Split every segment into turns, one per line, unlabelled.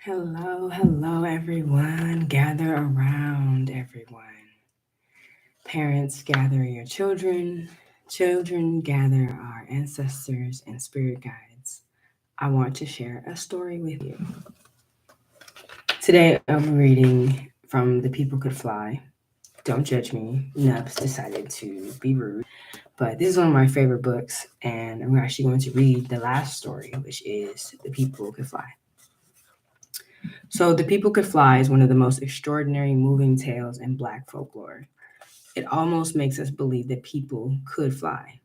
Hello, everyone. Gather around, everyone. Parents, gather your children. Children, gather our ancestors and spirit guides. I want to share a story with you. Today, I'll be reading from The People Could Fly. Don't judge me. Nubs decided to be rude. But this is one of my favorite books, and I'm actually going to read the last story, which is The People Could Fly. So, The People Could Fly is one of the most extraordinary moving tales in Black folklore. It almost makes us believe that people could fly.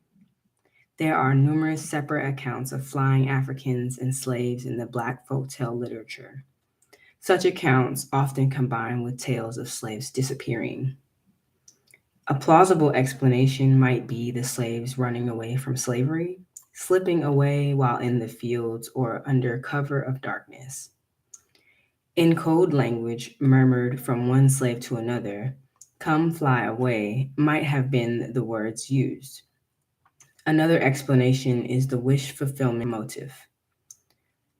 There are numerous separate accounts of flying Africans and slaves in the Black folktale literature. Such accounts often combine with tales of slaves disappearing. A plausible explanation might be the slaves running away from slavery, slipping away while in the fields or under cover of darkness. In code language murmured from one slave to another, "Come fly away" might have been the words used. Another explanation is the wish fulfillment motive.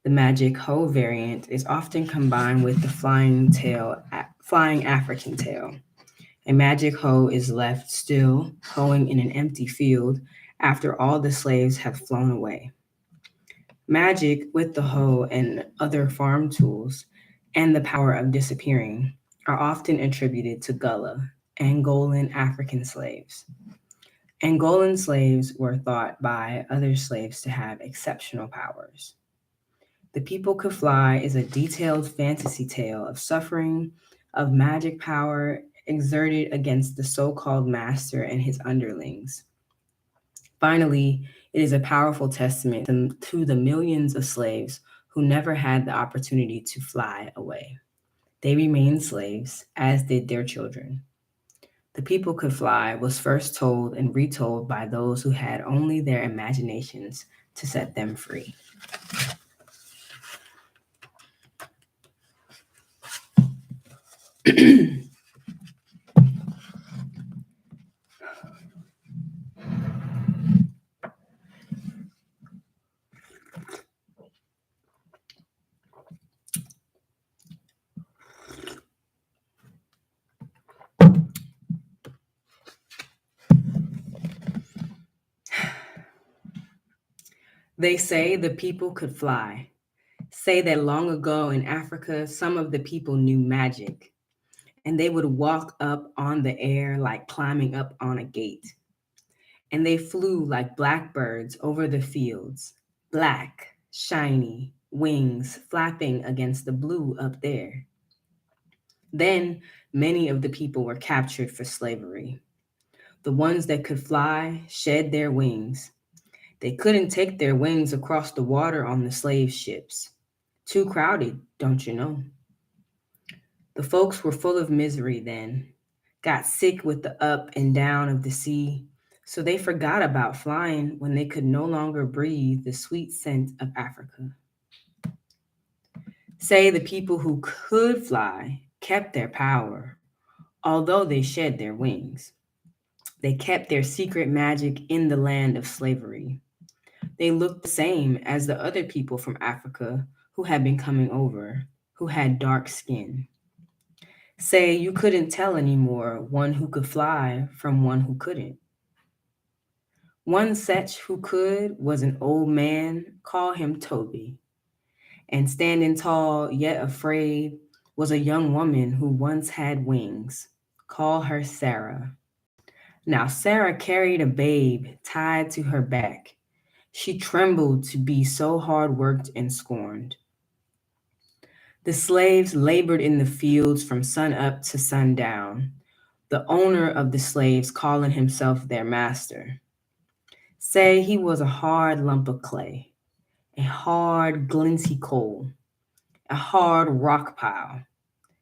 The magic hoe variant is often combined with the flying African tale. A magic hoe is left still, hoeing in an empty field after all the slaves have flown away. Magic with the hoe and other farm tools and the power of disappearing are often attributed to Gullah, Angolan African slaves. Angolan slaves were thought by other slaves to have exceptional powers. The People Could Fly is a detailed fantasy tale of suffering, of magic power exerted against the so called master and his underlings. Finally, it is a powerful testament to the millions of slaves who never had the opportunity to fly away. They remained slaves, as did their children. The People Could Fly was first told and retold by those who had only their imaginations to set them free. They say the people could fly. Say that long ago in Africa, some of the people knew magic, and they would walk up on the air like climbing up on a gate. And they flew like blackbirds over the fields, black, shiny, wings flapping against the blue up there. Then many of the people were captured for slavery. The ones that could fly shed their wings. They couldn't take their wings across the water on the slave ships. Too crowded, don't you know? The folks were full of misery then, got sick with the up and down of the sea, so they forgot about flying when they could no longer breathe the sweet scent of Africa. Say the people who could fly kept their power, although they shed their wings. They kept their secret magic in the land of slavery. They looked the same as the other people from Africa who had been coming over, who had dark skin. Say you couldn't tell anymore one who could fly from one who couldn't. One such who could was an old man, call him Toby, and standing tall yet afraid was a young woman who once had wings, call her Sarah. Now Sarah carried a babe tied to her back. She trembled to be so hard worked and scorned. The slaves labored in the fields from sun up to sundown, the owner of the slaves calling himself their master. Say he was a hard lump of clay, a hard glinty coal, a hard rock pile,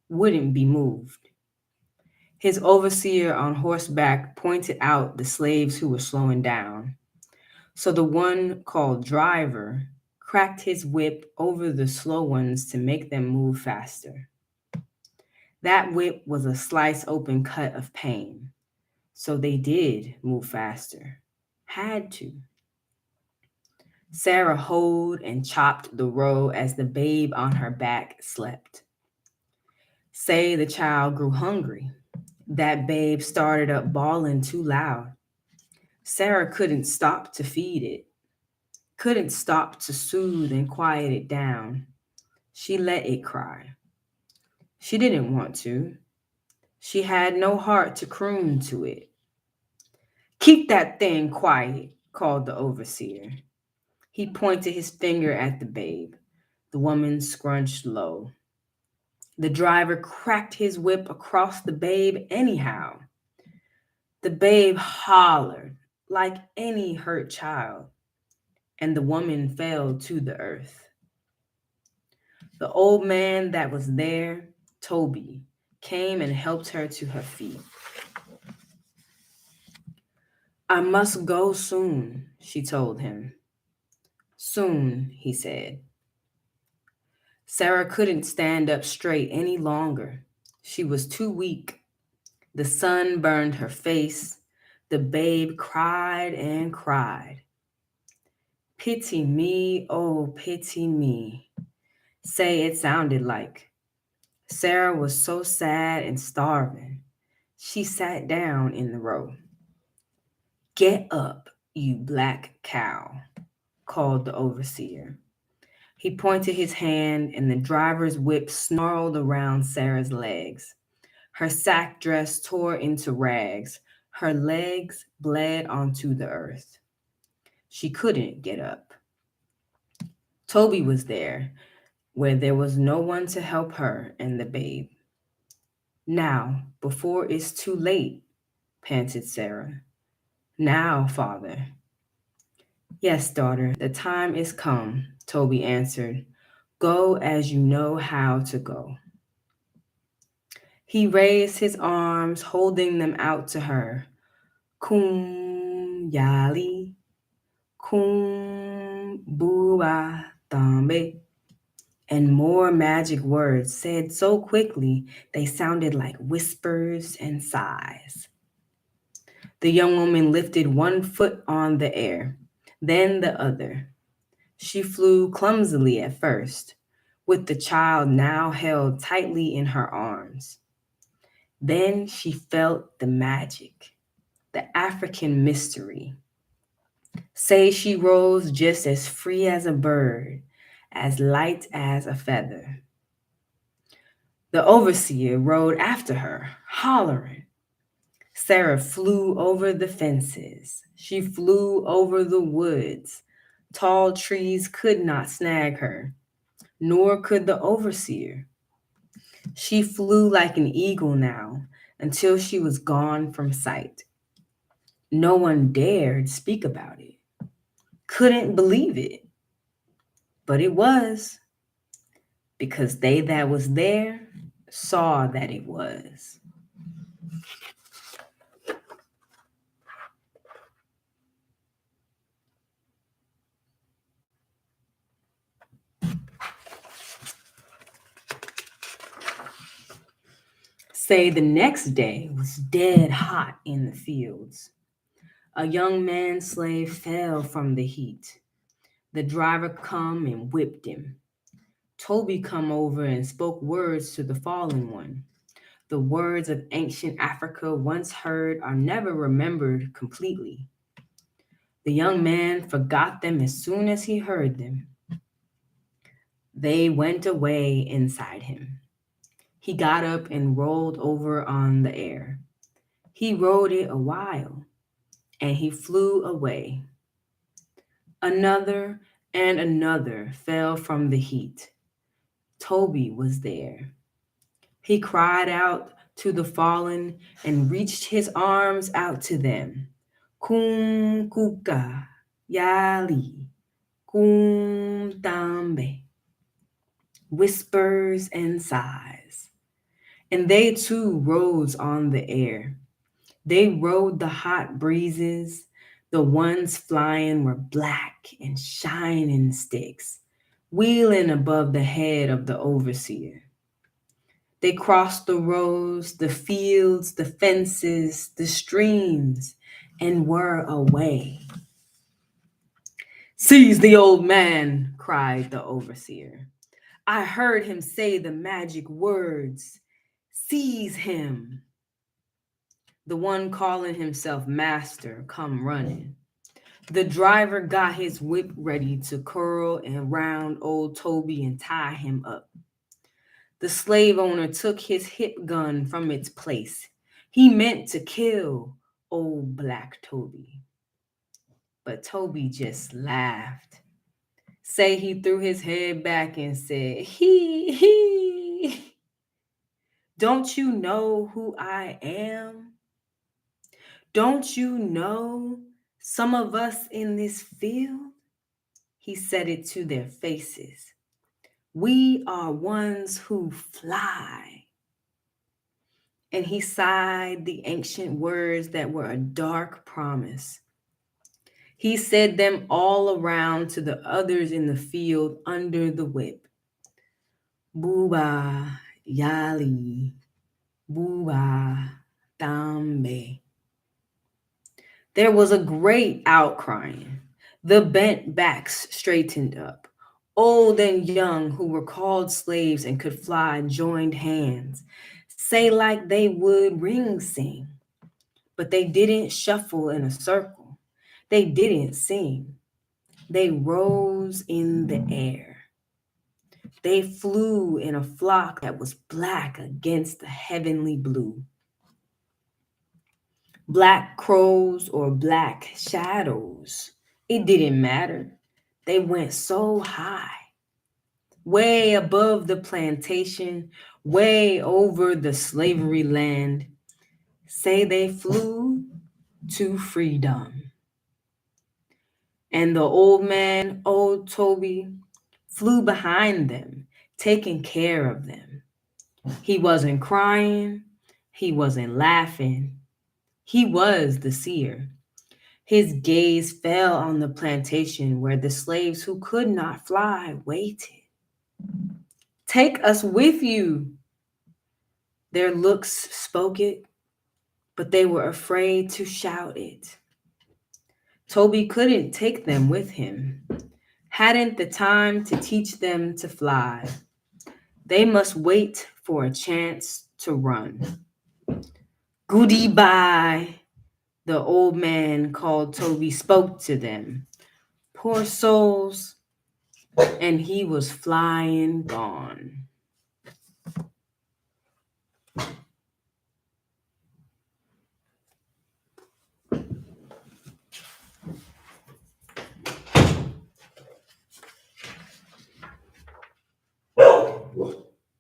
wouldn't be moved. His overseer on horseback pointed out the slaves who were slowing down. So the one called driver cracked his whip over the slow ones to make them move faster. That whip was a slice open cut of pain. So they did move faster. Had to. Sarah hoed and chopped the row as the babe on her back slept. Say the child grew hungry. That babe started up bawling too loud. Sarah couldn't stop to feed it, couldn't stop to soothe and quiet it down. She let it cry. She didn't want to. She had no heart to croon to it. Keep that thing quiet, called the overseer. He pointed his finger at the babe. The woman scrunched low. The driver cracked his whip across the babe anyhow. The babe hollered like any hurt child, and the woman fell to the earth. The old man that was there, Toby, came and helped her to her feet. I must go soon, she told him. Soon, he said. Sarah couldn't stand up straight any longer. She was too weak. The sun burned her face. The babe cried and cried. Pity me, oh, pity me. Say it sounded like. Sarah was so sad and starving. She sat down in the row. Get up, you black cow, called the overseer. He pointed his hand, and the driver's whip snarled around Sarah's legs. Her sack dress tore into rags. Her legs bled onto the earth. She couldn't get up. Toby was there, where there was no one to help her and the babe. Now, before it's too late, panted Sarah. Now, father. Yes, daughter, the time is come, Toby answered. Go as you know how to go. He raised his arms, holding them out to her. Kum yali, kum buba tambe. And more magic words said so quickly they sounded like whispers and sighs. The young woman lifted one foot on the air, then the other. She flew clumsily at first, with the child now held tightly in her arms. Then she felt the magic, the African mystery. Say she rose just as free as a bird, as light as a feather. The overseer rode after her, hollering. Sarah flew over the fences. She flew over the woods. Tall trees could not snag her, nor could the overseer. She flew like an eagle now until she was gone from sight. No one dared speak about it, couldn't believe it. But it was, because they that was there saw that it was. Say the next day was dead hot in the fields. A young man slave fell from the heat. The driver come and whipped him. Toby come over and spoke words to the fallen one. The words of ancient Africa once heard are never remembered completely. The young man forgot them as soon as he heard them. They went away inside him. He got up and rolled over on the air. He rode it a while, and he flew away. Another and another fell from the heat. Toby was there. He cried out to the fallen and reached his arms out to them. Kum kuka yali, kum tambe. Whispers and sighs. And they too rose on the air. They rode the hot breezes. The ones flying were black and shining sticks, wheeling above the head of the overseer. They crossed the roads, the fields, the fences, the streams, and were away. Seize the old man, cried the overseer. I heard him say the magic words. Seize him. The one calling himself master come running. The driver got his whip ready to curl and round old Toby and tie him up. The slave owner took his hip gun from its place. He meant to kill old Black Toby. But Toby just laughed. Say he threw his head back and said, he. Don't you know who I am? Don't you know some of us in this field? He said it to their faces. We are ones who fly. And he sighed the ancient words that were a dark promise. He said them all around to the others in the field under the whip. Booba, Yali, Booba, Dambe. There was a great outcrying. The bent backs straightened up. Old and young who were called slaves and could fly joined hands, say like they would ring sing. But they didn't shuffle in a circle. They didn't sing. They rose in the air. They flew in a flock that was black against the heavenly blue. Black crows or black shadows, it didn't matter. They went so high, way above the plantation, way over the slavery land. Say they flew to freedom. And the old man, old Toby, flew behind them, taking care of them. He wasn't crying, he wasn't laughing. He was the seer. His gaze fell on the plantation where the slaves who could not fly waited. Take us with you. Their looks spoke it, but they were afraid to shout it. Toby couldn't take them with him, hadn't the time to teach them to fly. They must wait for a chance to run. Goodie bye, the old man called Toby spoke to them. Poor souls, and he was flying gone.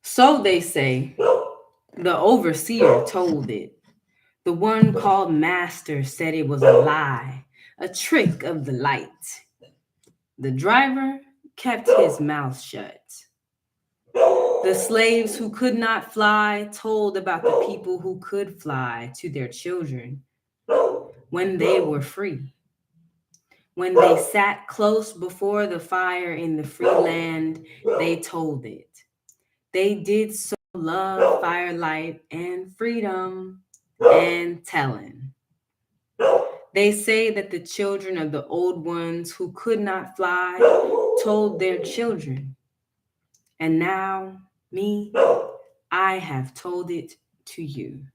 So they say, the overseer told it. The one called master said it was a lie, a trick of the light. The driver kept his mouth shut. The slaves who could not fly told about the people who could fly to their children when they were free. When they sat close before the fire in the free land, they told it. They did so love firelight and freedom and telling. They say that the children of the old ones who could not fly told their children. And now, me, I have told it to you.